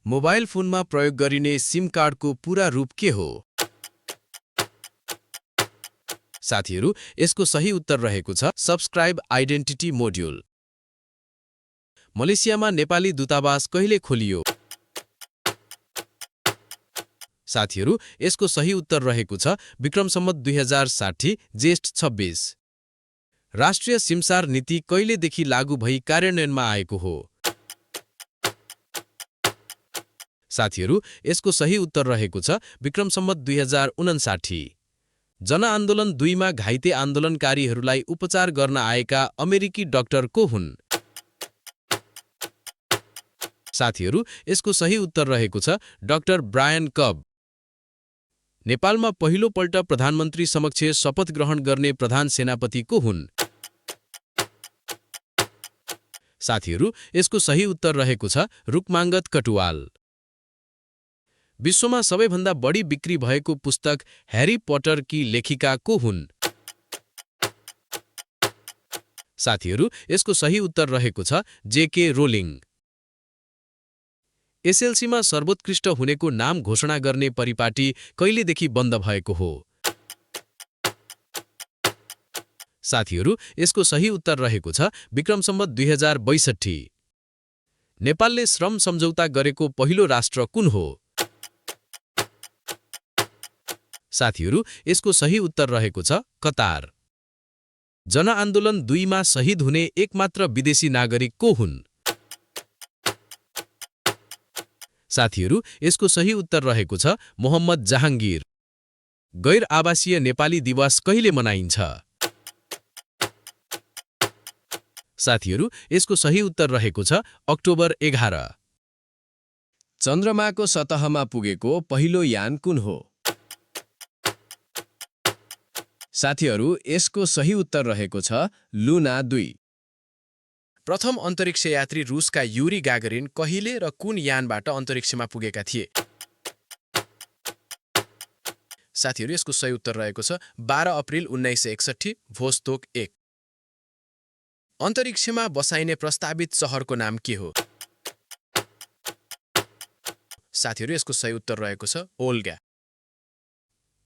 Mobile फोनमा प्रयोग गरिने सिम कार्डको पूरा रूप के हो? साथीहरू, यसको सही उत्तर रहेको छ सब्सक्राइब आइडेन्टिटी मोड्युल। मलेसियामा नेपाली दूतावास कहिले खोलियो? साथीहरू, यसको सही उत्तर रहेको छ विक्रम सम्वत 2060 जेष्ठ 26। राष्ट्रिय सिमसार नीति कहिलेदेखि लागू भई कार्यान्वयनमा आएको हो? साथीहरू, यसको सही उत्तर रहेको छ विक्रम सम्वत 2059। जनआन्दोलन 2 मा घाइते आन्दोलनकारीहरूलाई उपचार गर्न आएका अमेरिकी डाक्टर को हुन्? साथीहरू, यसको सही उत्तर रहेको छ डाक्टर ब्रायन कब। नेपालमा पहिलो पल्ट प्रधानमन्त्री समक्ष शपथ ग्रहण गर्ने प्रधान सेनापति को हुन्? साथीहरू, यसको सही उत्तर रहेको छ रुकमांगत कटुवाल। विश्वमा सबैभन्दा बढी बिक्री भएको पुस्तक ह्यारी पटर की लेखिका को हुन्? साथीहरू, यसको सही उत्तर रहेको छ जेके रोलिङ। एसएलसीमा सर्वोत्कृष्ट हुनेको नाम घोषणा गर्ने परिपाटी कहिलेदेखि बन्द भएको हो? साथीहरू, यसको सही उत्तर रहेको छ विक्रम सम्वत 2062। नेपालले श्रम सम्झौता गरेको पहिलो राष्ट्र कुन हो? साथीहरू, यसको सही उत्तर रहेको छ कतार। जनआन्दोलन 2 मा शहीद हुने एकमात्र विदेशी नागरिक को हुन्? साथीहरू, यसको सही उत्तर रहेको छ मोहम्मद जहाङ्गीर। गैर आवासीय नेपाली दिवस कहिले मनाइन्छ? साथीहरू, यसको सही उत्तर रहेको छ अक्टोबर 11। चन्द्रमाको सतहमा पुगेको पहिलो यान कुन हो? साथीहरू, यसको सही उत्तर रहेको छ लुना 2। प्रथम अन्तरिक्ष यात्री रुसका युरी गागरिन कहिले र कुन यानबाट अन्तरिक्षमा पुगेका थिए? साथीहरू, यसको सही उत्तर रहेको छ 12 अप्रिल 1961 भोस्तोक 1। अन्तरिक्षमा बसाइने प्रस्तावित सहरको नाम के हो? साथीहरू, यसको सही उत्तर रहेको छ ओल्गा।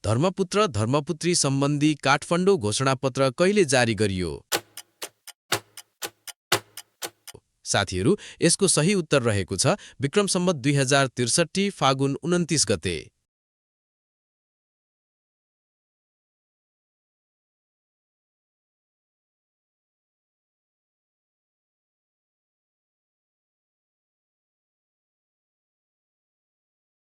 धर्मपुत्र धर्मपुत्री सम्बन्धी काठमाडौँ घोषणापत्र कहिले जारी गरियो? साथीहरू, यसको सही उत्तर रहेको छ विक्रम सम्वत 2063 फागुन 29 गते।